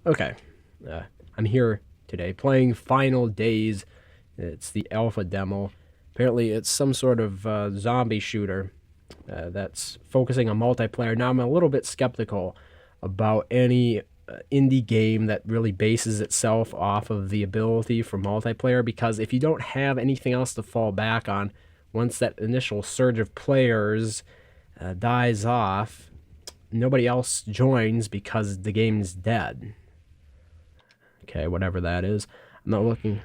Okay, I'm here today playing Final Days. It's the alpha demo. Apparently, it's some sort of zombie shooter that's focusing on multiplayer. Now, I'm a little bit skeptical about any indie game that really bases itself off of the ability for multiplayer, because if you don't have anything else to fall back on, once that initial surge of players dies off, nobody else joins because the game's dead. Okay, whatever that is. I'm not looking.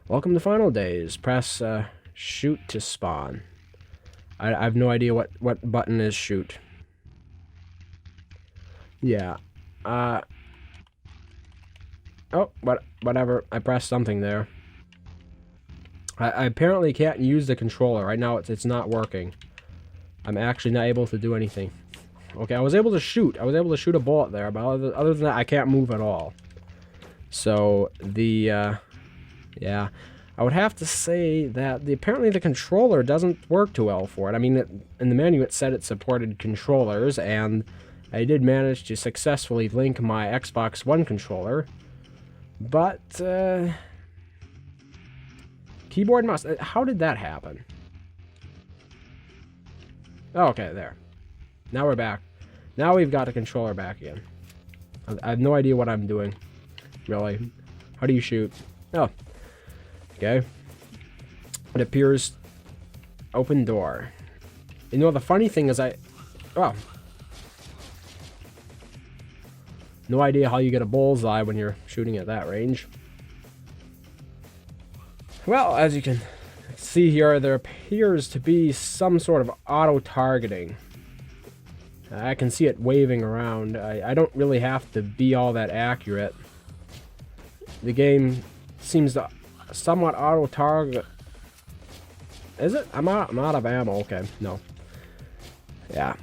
Welcome to Final Days. Press shoot to spawn. I have no idea what button is shoot. Yeah. Oh, whatever. I pressed something there. I apparently can't use the controller. Right now it's not working. I'm actually not able to do anything. Okay, I was able to shoot. I was able to shoot a bullet there, but other than that, I can't move at all. So, yeah, I would have to say that apparently the controller doesn't work too well for it. I mean, in the menu it said it supported controllers, and I did manage to successfully link my Xbox One controller, but, keyboard mouse, how did that happen? Oh, okay, there. Now we're back. Now we've got the controller back again. I have no idea what I'm doing. Really? How do you shoot? Oh. Okay. It appears open door. You know, the funny thing is oh. No idea how you get a bullseye when you're shooting at that range. Well, as you can see here, there appears to be some sort of auto-targeting. I can see it waving around. I don't really have to be all that accurate. The game seems to somewhat auto-target. Is it? I'm out of ammo. Okay, no. Yeah.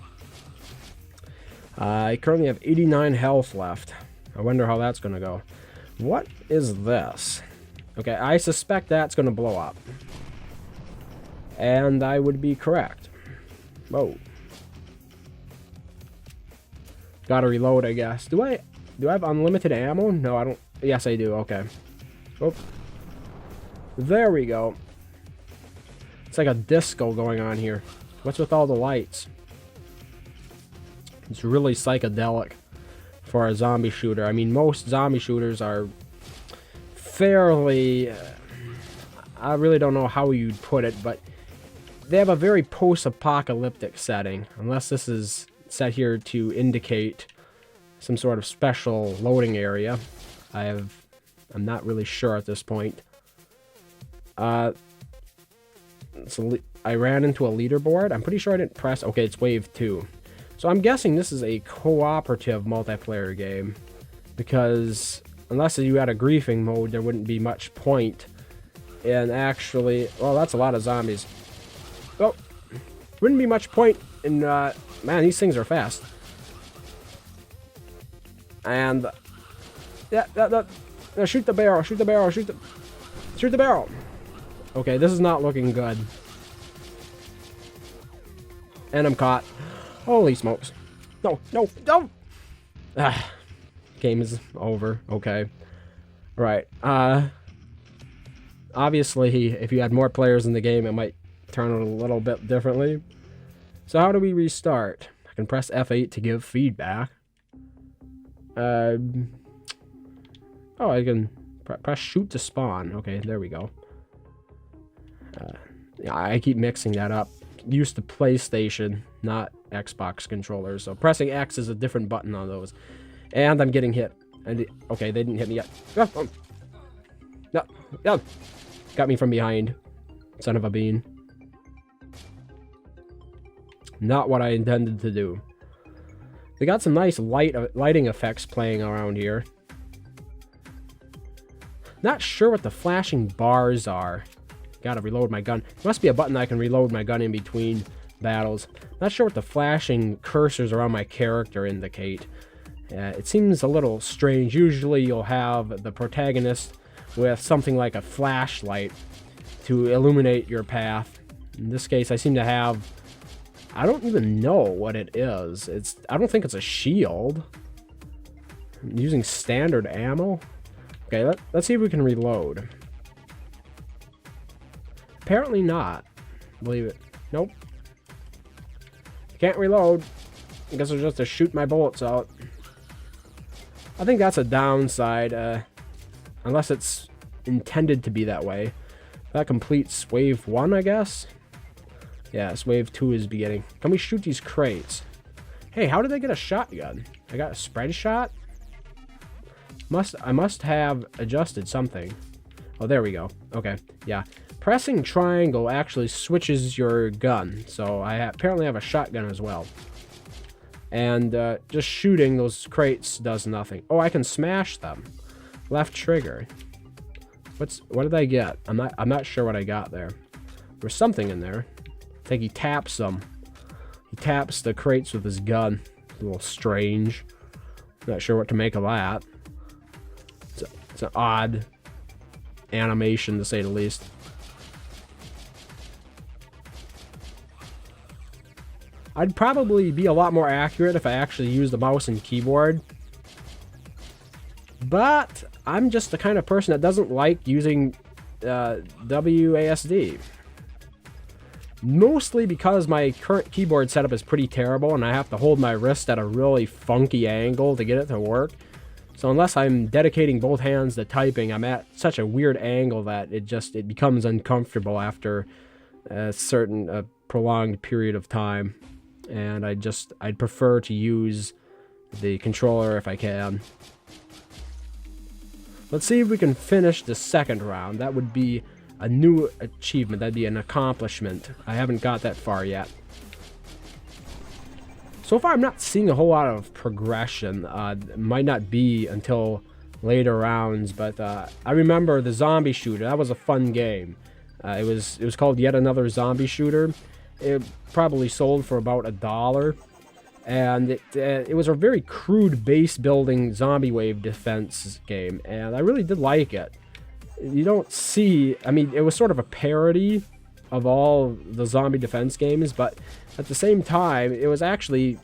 I currently have 89 health left. I wonder how that's going to go. What is this? Okay, I suspect that's going to blow up. And I would be correct. Whoa. Gotta reload, I guess. Do I have unlimited ammo? No, I don't. Yes, I do. Okay. Oh. There we go. It's like a disco going on here. What's with all the lights? It's really psychedelic for a zombie shooter. I mean, most zombie shooters are fairly... I really don't know how you'd put it, but they have a very post-apocalyptic setting. Unless this is set here to indicate some sort of special loading area. I'm not really sure at this point. So I ran into a leaderboard. I'm pretty sure I didn't press... Okay, it's wave 2. So I'm guessing this is a cooperative multiplayer game, because unless you had a griefing mode, there wouldn't be much point in actually... Well, that's a lot of zombies. Oh, wouldn't be much point in... man, these things are fast. And... Yeah, shoot the barrel, shoot the barrel, shoot the barrel. Okay, this is not looking good. And I'm caught. Holy smokes. No. Ah, game is over. Okay. Right. Obviously, if you had more players in the game, it might turn out a little bit differently. So how do we restart? I can press F8 to give feedback. Oh, I can press shoot to spawn. Okay, there we go. Yeah, I keep mixing that up. Used to PlayStation, not Xbox controllers. So pressing X is a different button on those. And I'm getting hit. And okay, they didn't hit me yet. No. Got me from behind. Son of a bean. Not what I intended to do. They got some nice lighting effects playing around here. Not sure what the flashing bars are. Gotta reload my gun. Must be a button I can reload my gun in between battles. Not sure what the flashing cursors around my character indicate. It seems a little strange. Usually you'll have the protagonist with something like a flashlight to illuminate your path. In this case, I seem to have... I don't even know what it is. I don't think it's a shield. I'm using standard ammo. Okay, let's see if we can reload. Apparently not. Believe it. Nope. Can't reload. I guess I'll just have to shoot my bullets out. I think that's a downside, unless it's intended to be that way. That completes wave 1, I guess? Yes, wave 2 is beginning. Can we shoot these crates? Hey, how did I get a shotgun? I got a spread shot? I must have adjusted something. Oh, there we go. Okay, yeah. Pressing triangle actually switches your gun, so I apparently have a shotgun as well. And just shooting those crates does nothing. Oh, I can smash them. Left trigger. What did I get? I'm not sure what I got there. There's something in there. I think he taps them. He taps the crates with his gun. A little strange. Not sure what to make of that. It's an odd animation, to say the least. I'd probably be a lot more accurate if I actually used the mouse and keyboard. But I'm just the kind of person that doesn't like using WASD. Mostly because my current keyboard setup is pretty terrible and I have to hold my wrist at a really funky angle to get it to work. So unless I'm dedicating both hands to typing, I'm at such a weird angle that it becomes uncomfortable after a certain prolonged period of time. And I'd prefer to use the controller if I can. Let's see if we can finish the second round. That would be a new achievement. That'd be an accomplishment. I haven't got that far yet. So far, I'm not seeing a whole lot of progression. It might not be until later rounds, but I remember the zombie shooter. That was a fun game. It was called Yet Another Zombie Shooter. It probably sold for about $1, and it was a very crude base building zombie wave defense game, and I really did like it. You don't see, I mean, it was sort of a parody of all the zombie defense games, but at the same time, it was actually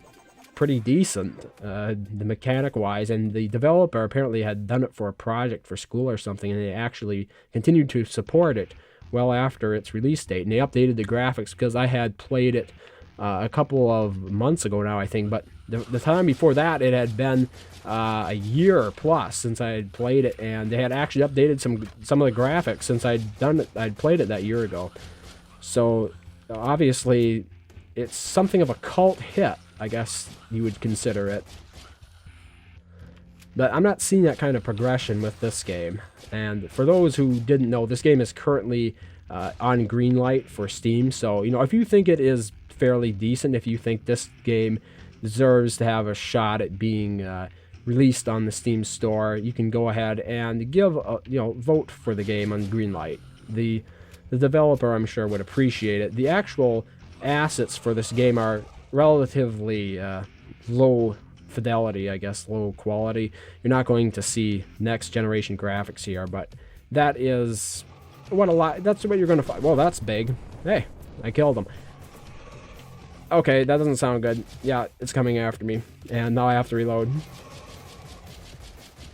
pretty decent, the mechanic wise, and the developer apparently had done it for a project for school or something, and they actually continued to support it well after its release date, and they updated the graphics because I had played it a couple of months ago now, I think, but the time before that, it had been a year plus since I had played it, and they had actually updated some of the graphics since I'd played it that year ago. So obviously, it's something of a cult hit, I guess you would consider it. But I'm not seeing that kind of progression with this game. And for those who didn't know, this game is currently on Greenlight for Steam. So, you know, if you think it is fairly decent, if you think this game deserves to have a shot at being released on the Steam store, you can go ahead and give vote for the game on Greenlight. The developer, I'm sure, would appreciate it. The actual assets for this game are relatively low fidelity, I guess, low quality. You're not going to see next generation graphics here, but that is that's what you're going to find. Well, that's big. Hey, I killed him. Okay, that doesn't sound good. Yeah, it's coming after me, and now I have to reload.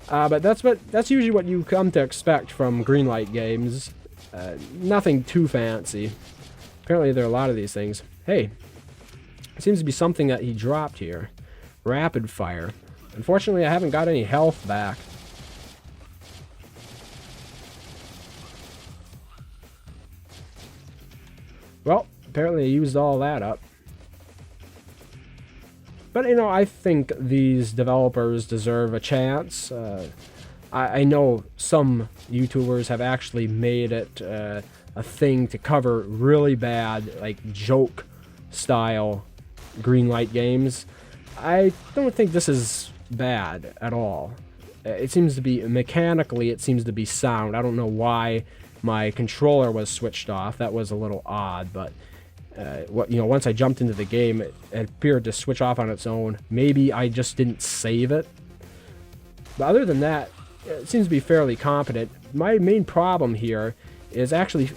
But that's usually what you come to expect from Greenlight games. Nothing too fancy. Apparently there are a lot of these things. Hey, it seems to be something that he dropped here. Rapid fire. Unfortunately, I haven't got any health back. Well, apparently I used all that up. But, you know, I think these developers deserve a chance. I know some YouTubers have actually made it a thing to cover really bad, like, joke-style Greenlight games. I don't think this is bad at all. It seems to be, mechanically, it seems to be sound. I don't know why my controller was switched off. That was a little odd, but once I jumped into the game, it appeared to switch off on its own. Maybe I just didn't save it. But other than that, it seems to be fairly competent. My main problem here is actually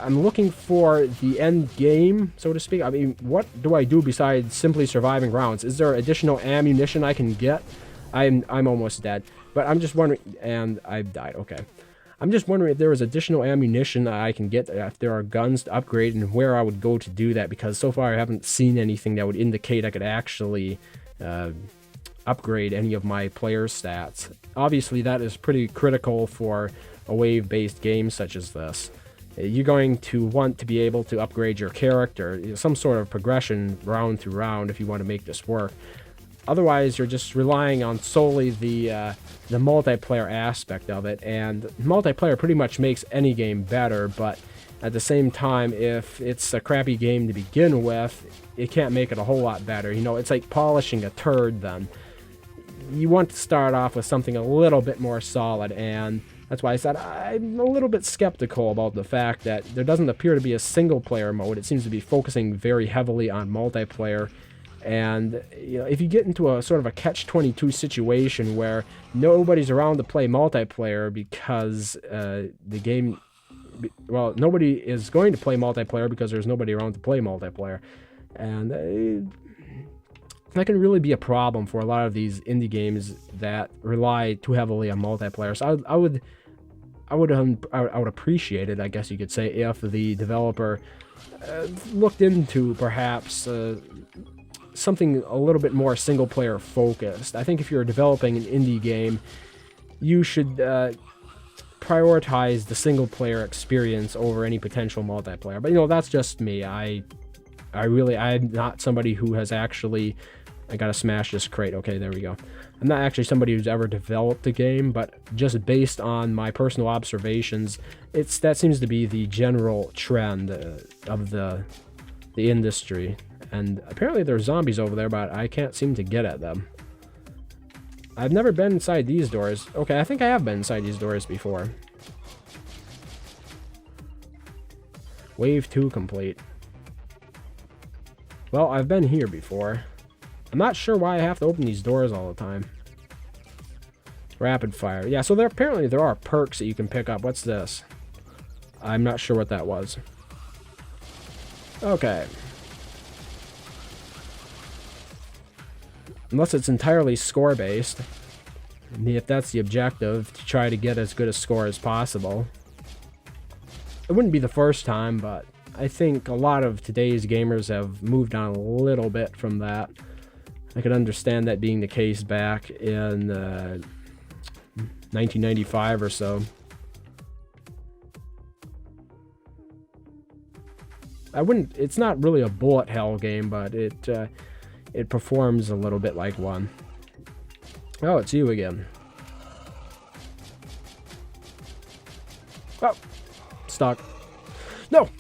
I'm looking for the end game, so to speak. I mean, what do I do besides simply surviving rounds? Is there additional ammunition I can get? I'm almost dead. But I'm just wondering, and I've died. Okay. I'm just wondering if there is additional ammunition that I can get, if there are guns to upgrade, and where I would go to do that, because so far I haven't seen anything that would indicate I could actually upgrade any of my player stats. Obviously, that is pretty critical for a wave-based game such as this. You're going to want to be able to upgrade your character, some sort of progression round to round if you want to make this work. Otherwise, you're just relying on solely the multiplayer aspect of it, and multiplayer pretty much makes any game better, but at the same time, if it's a crappy game to begin with, it can't make it a whole lot better. You know, it's like polishing a turd then. You want to start off with something a little bit more solid, and that's why I said I'm a little bit skeptical about the fact that there doesn't appear to be a single-player mode. It seems to be focusing very heavily on multiplayer. And you know, if you get into a sort of a catch-22 situation where nobody's around to play multiplayer because the game, well, nobody is going to play multiplayer because there's nobody around to play multiplayer, and that can really be a problem for a lot of these indie games that rely too heavily on multiplayer. So I would appreciate it, I guess you could say, if the developer looked into perhaps something a little bit more single-player focused. I think if you're developing an indie game, you should prioritize the single-player experience over any potential multiplayer. But you know, that's just me. I'm not somebody who has actually. I gotta smash this crate. Okay, there we go. I'm not actually somebody who's ever developed a game, but just based on my personal observations, that seems to be the general trend of the industry. And apparently there's zombies over there, but I can't seem to get at them. I've never been inside these doors. Okay, I think I have been inside these doors before. Wave 2 complete. Well, I've been here before. I'm not sure why I have to open these doors all the time. Rapid fire. Yeah, so apparently there are perks that you can pick up. What's this? I'm not sure what that was. Okay. Unless it's entirely score-based. If that's the objective, to try to get as good a score as possible. It wouldn't be the first time, but I think a lot of today's gamers have moved on a little bit from that. I could understand that being the case back in 1995 or so. It's not really a bullet hell game, but it performs a little bit like one. Oh, it's you again. Oh, stuck. No.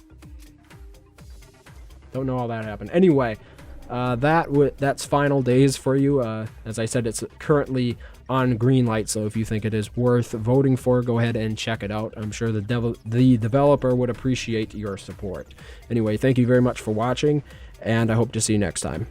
Don't know how that happened. Anyway, that's Final Days for you. As I said, it's currently on Greenlight, so if you think it is worth voting for, go ahead and check it out. I'm sure the developer would appreciate your support. Anyway, thank you very much for watching, and I hope to see you next time.